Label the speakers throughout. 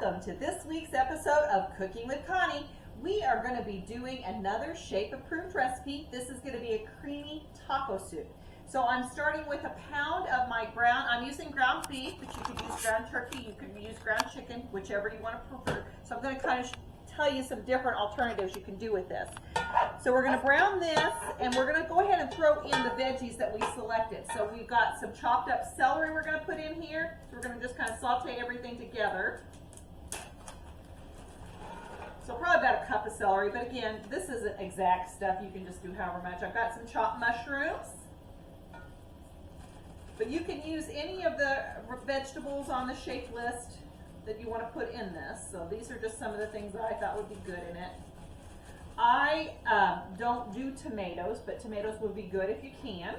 Speaker 1: welcome to this week's episode of Cooking with Connie. We are going to be doing another shape-approved recipe. This is going to be a creamy taco soup. So I'm starting with a pound of my I'm using ground beef, but you could use ground turkey, you could use ground chicken, whichever you want to prefer. So I'm going to kind of tell you some different alternatives you can do with this. So we're going to brown this, and we're going to go ahead and throw in the veggies that we selected. So we've got some chopped up celery we're going to put in here. So we're going to just kind of saute everything together. So probably about a cup of celery, but again, this isn't exact stuff. You can just do however much. I've got some chopped mushrooms. But you can use any of the vegetables on the shape list that you want to put in this. So these are just some of the things that I thought would be good in it. I don't do tomatoes, but tomatoes would be good if you can.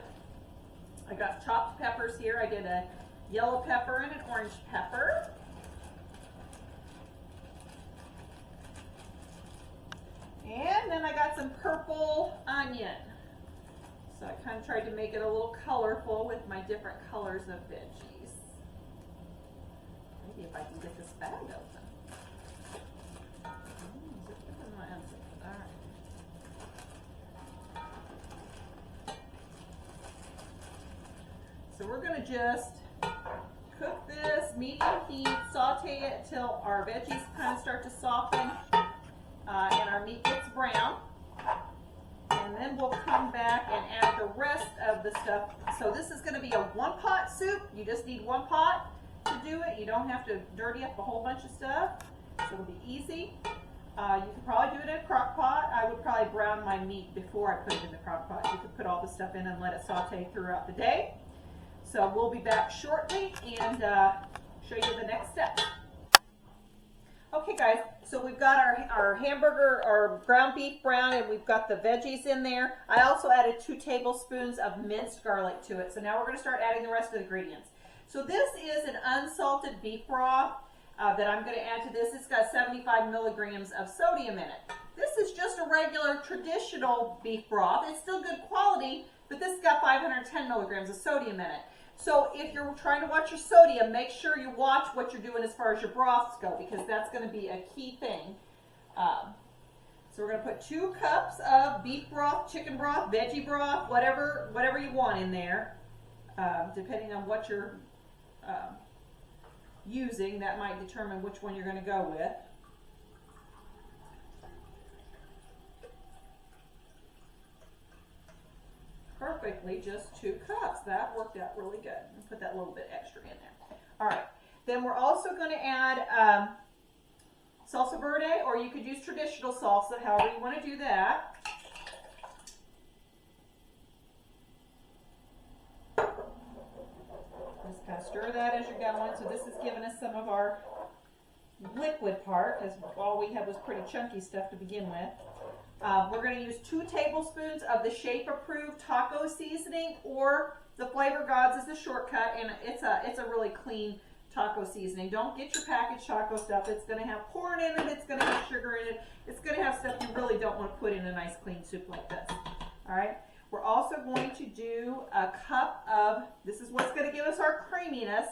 Speaker 1: I got chopped peppers here. I did a yellow pepper and an orange pepper. And then I got some purple onion. So I kind of tried to make it a little colorful with my different colors of veggies. Maybe if I can get this bag open. All right. So we're going to just cook this medium heat, saute it till our veggies kind of start to soften and our meat gets brown. And then we'll come back and add the rest of the stuff. So this is going to be a one-pot soup. You just need one pot to do it. You don't have to dirty up a whole bunch of stuff. So it'll be easy. You could probably do it in a crock pot. I would probably brown my meat before I put it in the crock pot. You could put all the stuff in and let it saute throughout the day. So we'll be back shortly and show you the next step. Okay guys, so we've got our hamburger, our ground beef brown, and we've got the veggies in there. I also added 2 tablespoons of minced garlic to it. So now we're going to start adding the rest of the ingredients. So this is an unsalted beef broth that I'm going to add to this. It's got 75 milligrams of sodium in it. This is just a regular traditional beef broth. It's still good quality, but this has got 510 milligrams of sodium in it. So if you're trying to watch your sodium, make sure you watch what you're doing as far as your broths go, because that's going to be a key thing. So we're going to put 2 cups of beef broth, chicken broth, veggie broth, whatever you want in there, depending on what you're using. That might determine which one you're going to go with. Perfectly, just 2 cups. That worked out really good. Put that little bit extra in there. All right. Then we're also going to add salsa verde, or you could use traditional salsa, however you want to do that. Just kind of stir that as you're going. So this is giving us some of our liquid part, because all we had was pretty chunky stuff to begin with. We're going to use 2 tablespoons of the shape-approved taco seasoning, or the Flavor Gods is the shortcut, and it's a really clean taco seasoning. Don't get your packaged taco stuff. It's going to have corn in it. It's going to have sugar in it. It's going to have stuff you really don't want to put in a nice clean soup like this. All right. We're also going to do a cup of, this is what's going to give us our creaminess,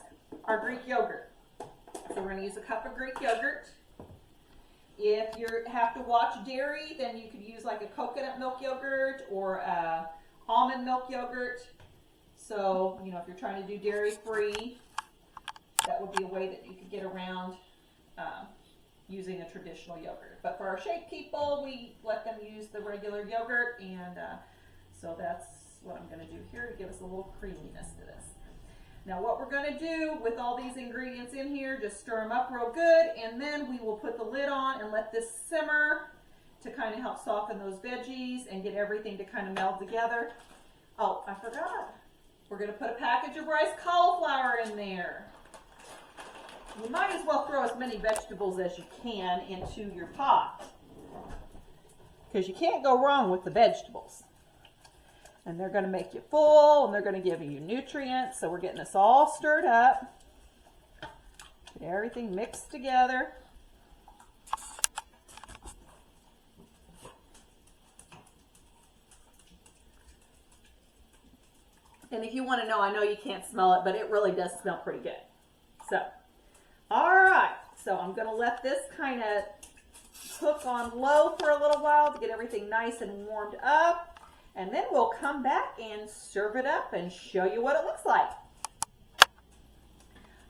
Speaker 1: our Greek yogurt. So we're going to use a cup of Greek yogurt. If you have to watch dairy, then you could use like a coconut milk yogurt or almond milk yogurt. So, you know, if you're trying to do dairy free, that would be a way that you could get around using a traditional yogurt. But for our shape people, we let them use the regular yogurt, and so that's what I'm going to do here to give us a little creaminess to this. Now what we're going to do with all these ingredients in here, just stir them up real good, and then we will put the lid on and let this simmer to kind of help soften those veggies and get everything to kind of meld together. Oh, I forgot. We're going to put a package of rice cauliflower in there. You might as well throw as many vegetables as you can into your pot, because you can't go wrong with the vegetables. And they're going to make you full, and they're going to give you nutrients. So we're getting this all stirred up. Get everything mixed together. And if you want to know, I know you can't smell it, but it really does smell pretty good. So, all right. So I'm going to let this kind of cook on low for a little while to get everything nice and warmed up. And then we'll come back and serve it up and show you what it looks like.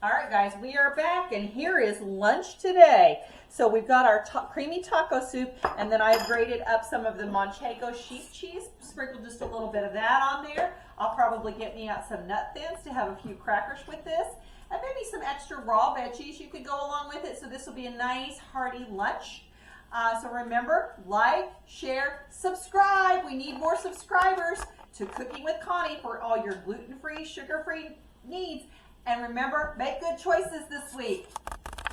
Speaker 1: All right, guys, we are back, and here is lunch today. So we've got our creamy taco soup, and then I've grated up some of the Manchego sheep cheese, sprinkled just a little bit of that on there. I'll probably get me out some nut thins to have a few crackers with this, and maybe some extra raw veggies you could go along with it. So this will be a nice hearty lunch. So remember, like, share, subscribe. We need more subscribers to Cooking with Connie for all your gluten-free, sugar-free needs. And remember, make good choices this week.